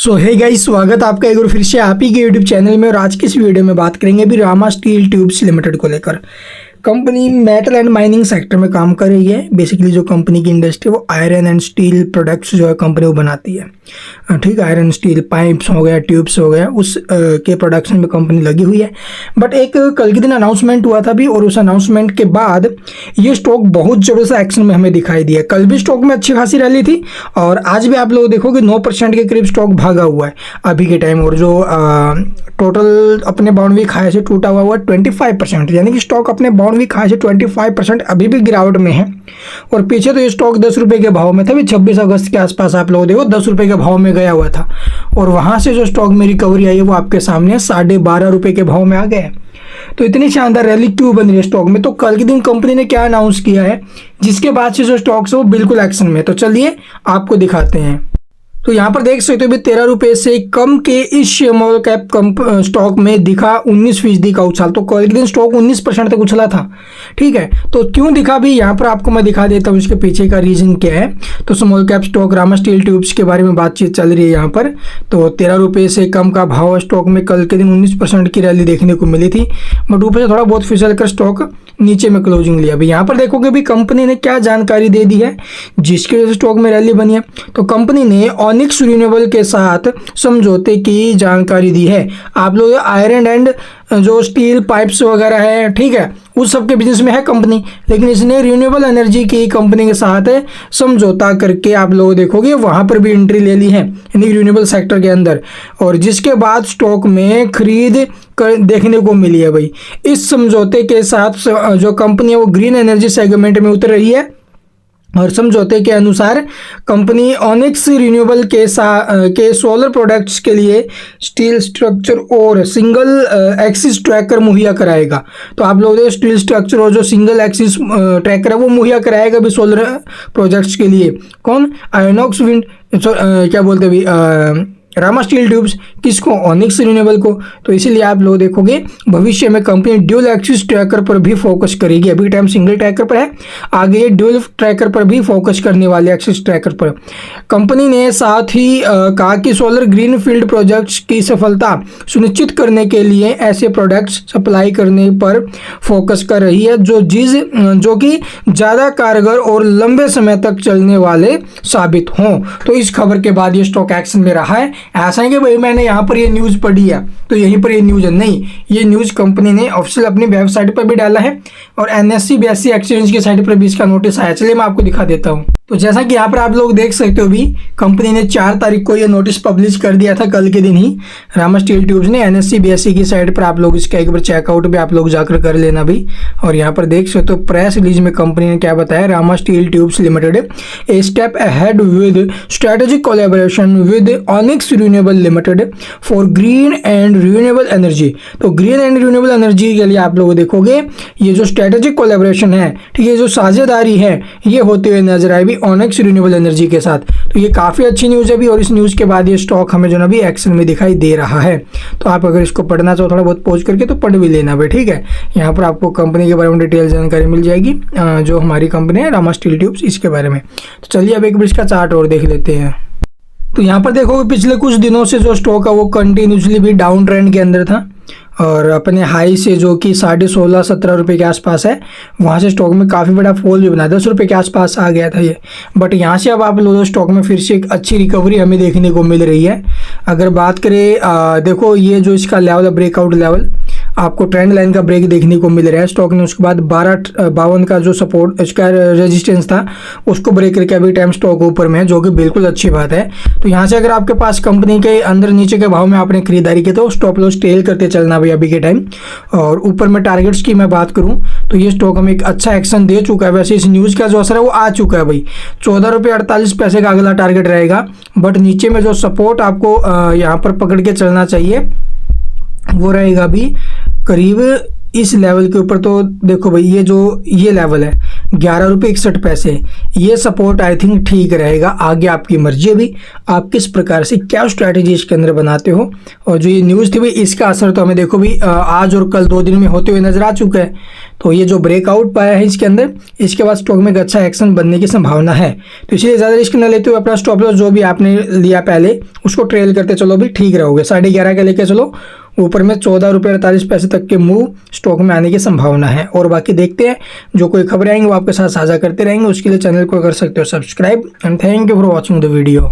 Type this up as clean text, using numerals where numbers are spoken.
सो hey guys, स्वागत आपका एक बार फिर से आप ही के यूट्यूब चैनल में। और आज की इस वीडियो में बात करेंगे अभी रामा स्टील ट्यूब्स लिमिटेड को लेकर। Company metal and mining sector में काम कर रही है। बेसिकली जो कंपनी की इंडस्ट्री वो आयरन एंड स्टील प्रोडक्ट्स जो है कंपनी वो बनाती है। ठीक है, आयरन स्टील पाइप्स हो गया, ट्यूब्स हो गया, उस के प्रोडक्शन में कंपनी लगी हुई है। बट एक कल के दिन अनाउंसमेंट हुआ था भी, और उस अनाउंसमेंट के बाद ये स्टॉक बहुत जबरदस्त एक्शन में हमें दिखाई दिया। कल भी स्टॉक में अच्छी खासी रैली थी और आज भी आप लोग देखोगे 9% के करीब स्टॉक भागा हुआ है अभी के टाइम। और जो टोटल अपने बाउंड्री खाए से टूटा हुआ 25%, यानी कि स्टॉक अपने बाउंड्री खाए से 25% अभी भी गिरावट में है। और पीछे तो ये स्टॉक 10 रुपये के भाव में था भी, 26 अगस्त के आसपास आप लोग देखो 10 रुपये के भाव में गया हुआ था। और वहाँ से जो स्टॉक में रिकवरी आई है वो आपके सामने 12.5 रुपये के भाव में आ गया है। तो इतनी शानदार रैली क्यों बन रही है स्टॉक में? तो कल के दिन कंपनी ने क्या अनाउंस किया है जिसके बाद से जो स्टॉक्स है वो बिल्कुल एक्शन में। तो चलिए आपको दिखाते हैं। तो यहाँ पर देख सकते हो 13 रुपये से कम के इस स्मॉल कैप स्टॉक में दिखा 19% का उछाल। तो कल के दिन स्टॉक 19% तक उछला था। ठीक है, तो क्यों दिखा भी यहाँ पर आपको मैं दिखा देता हूँ इसके पीछे का रीजन क्या है। तो small cap stock Rama steel tubes के बारे में बातचीत चल रही है यहाँ पर। तो 13 रुपये से कम का भाव स्टॉक में कल के दिन 19% की रैली देखने को मिली थी। बट ऊपर से थोड़ा बहुत फिसल कर स्टॉक नीचे में क्लोजिंग लिया। अभी यहाँ पर देखोगे भी कंपनी ने क्या जानकारी दे दी है जिसकी वजह से स्टॉक में रैली बनी है। तो कंपनी ने ऑनिक्स रिन्यूएबल के साथ समझौते की जानकारी दी है। आप लोग आयरन एंड जो स्टील पाइप्स वगैरह है, ठीक है, उस सब के बिजनेस में है कंपनी, लेकिन इसने रिन्यूएबल एनर्जी की कंपनी के साथ समझौता करके आप लोग देखोगे वहाँ पर भी एंट्री ले ली है, यानी रिन्यूएबल सेक्टर के अंदर। और जिसके बाद स्टॉक में खरीद देखने को मिली है भाई। इस समझौते के साथ जो कंपनी है वो ग्रीन एनर्जी सेगमेंट में उतर रही है। और समझौते के अनुसार कंपनी ऑनिक्स रिन्यूएबल के सोलर प्रोडक्ट्स के लिए स्टील स्ट्रक्चर और सिंगल एक्सिस ट्रैकर मुहैया कराएगा। तो आप लोग स्टील स्ट्रक्चर और जो सिंगल एक्सिस ट्रैकर है वो मुहैया कराएगा भी सोलर प्रोजेक्ट्स के लिए। कौन? आयोनॉक्स विंड, क्या बोलते हैं, रामा स्टील ट्यूब्स। किसको? ऑनिक्स रिन्यूएबल को। तो इसीलिए आप लोग देखोगे भविष्य में कंपनी ड्यूल एक्सिस ट्रैकर पर भी फोकस करेगी। अभी टाइम सिंगल ट्रैकर पर है, आगे ये ड्यूल ट्रैकर पर भी फोकस करने वाले एक्सिस ट्रैकर पर। कंपनी ने साथ ही कहा कि सोलर ग्रीन फील्ड प्रोजेक्ट्स की सफलता सुनिश्चित करने के लिए ऐसे प्रोडक्ट्स सप्लाई करने पर फोकस कर रही है जो कि ज़्यादा कारगर और लंबे समय तक चलने वाले साबित हों। तो इस खबर के बाद ये स्टॉक एक्शन में रहा है। ऐसा है कि भाई मैंने यहाँ पर ये न्यूज़ पढ़ी है तो यहीं पर ये न्यूज़ है, नहीं, ये न्यूज़ कंपनी ने ऑफिशियल अपनी वेबसाइट पर भी डाला है और NSE BSE एक्सचेंज की साइट पर भी इसका नोटिस आया। चलिए मैं आपको दिखा देता हूँ। तो जैसा कि यहाँ पर आप लोग देख सकते हो भी कंपनी ने 4 तारीख को ये नोटिस पब्लिश कर दिया था कल के दिन ही। रामा स्टील ट्यूब्स ने NSE BSE की साइट पर आप लोग इसका एक बार चेकआउट भी आप लोग जाकर कर लेना भी। और यहाँ पर देख सकते हो प्रेस रिलीज में कंपनी ने क्या बताया, Rama steel tubes limited a step ahead with strategic collaboration with onyx renewable limited for green and renewable energy. तो ग्रीन एंड रिन्यूएबल एनर्जी के लिए आप लोग देखोगे ये जो स्ट्रेटेजिक कोलैबोरेशन है, ठीक है, जो साझेदारी है, ये होते हुए नजर आए भी ऑनिक्स रिन्यूएबल एनर्जी के साथ। तो ये काफ़ी अच्छी न्यूज़ है भी। और इस न्यूज़ के बाद ये स्टॉक हमें जो ना भी एक्शन में दिखाई दे रहा है। तो आप अगर इसको पढ़ना चाहो थोड़ा बहुत पॉज करके तो पढ़ भी लेना भाई, ठीक है। यहाँ पर आपको कंपनी के बारे में डिटेल जानकारी मिल जाएगी, जो हमारी कंपनी है रामा स्टील ट्यूब्स, इसके बारे में। तो चलिए अब एक बार इसका चार्ट और देख लेते हैं। तो यहाँ पर देखो पिछले कुछ दिनों से जो स्टॉक है वो कंटिन्यूसली भी डाउन ट्रेंड के अंदर था और अपने हाई से जो कि 16.5-17 रुपये के आसपास है, वहाँ से स्टॉक में काफ़ी बड़ा फॉल भी बना, 10 रुपये के आसपास आ गया था ये। बट यहाँ से अब आप लोगों स्टॉक में फिर से एक अच्छी रिकवरी हमें देखने को मिल रही है। अगर बात करें देखो ये जो इसका लेवल है, ब्रेकआउट लेवल, आपको ट्रेंड लाइन का ब्रेक देखने को मिल रहा है स्टॉक ने। उसके बाद 12.52 का जो सपोर्ट इसका रेजिस्टेंस था उसको ब्रेक करके अभी टाइम स्टॉक ऊपर में है, जो कि बिल्कुल अच्छी बात है। तो यहाँ से अगर आपके पास कंपनी के अंदर नीचे के भाव में आपने खरीदारी की तो स्टॉप लॉस टेल करते चलना भाई अभी के टाइम। और ऊपर में टारगेट्स की मैं बात करूँ तो ये स्टॉक हमें एक अच्छा एक्शन दे चुका है। वैसे इस न्यूज़ का जो असर है वो आ चुका है भाई। 14 रुपये 48 पैसे का अगला टारगेट रहेगा। बट नीचे में जो सपोर्ट आपको यहाँ पर पकड़ के चलना चाहिए वो रहेगा भी करीब इस लेवल के ऊपर। तो देखो भाई ये जो ये लेवल है 11 रुपये 61 पैसे। ये सपोर्ट आई थिंक ठीक रहेगा, आगे आपकी मर्जी है भी आप किस प्रकार से क्या स्ट्रैटेजी इसके अंदर बनाते हो। और जो ये न्यूज़ थी भाई इसका असर तो हमें देखो भी आज और कल 2 दिन में होते हुए नजर आ चुका है। तो ये जो ब्रेकआउट पाया है इसके अंदर, इसके बाद स्टॉक में एक अच्छा एक्शन बनने की संभावना है। तो इसलिए ज़्यादा रिस्क न लेते हुए अपना स्टॉप लॉस जो भी आपने लिया पहले उसको ट्रेल करते चलो भी ठीक रहोगे। 11.5 का लेके चलो, ऊपर में 14 रुपये 48 पैसे तक के मूव स्टॉक में आने की संभावना है। और बाकी देखते हैं जो कोई खबरें आएंगी वो आपके साथ साझा करते रहेंगे। उसके लिए चैनल को कर सकते हो subscribe. And thank you for watching the video.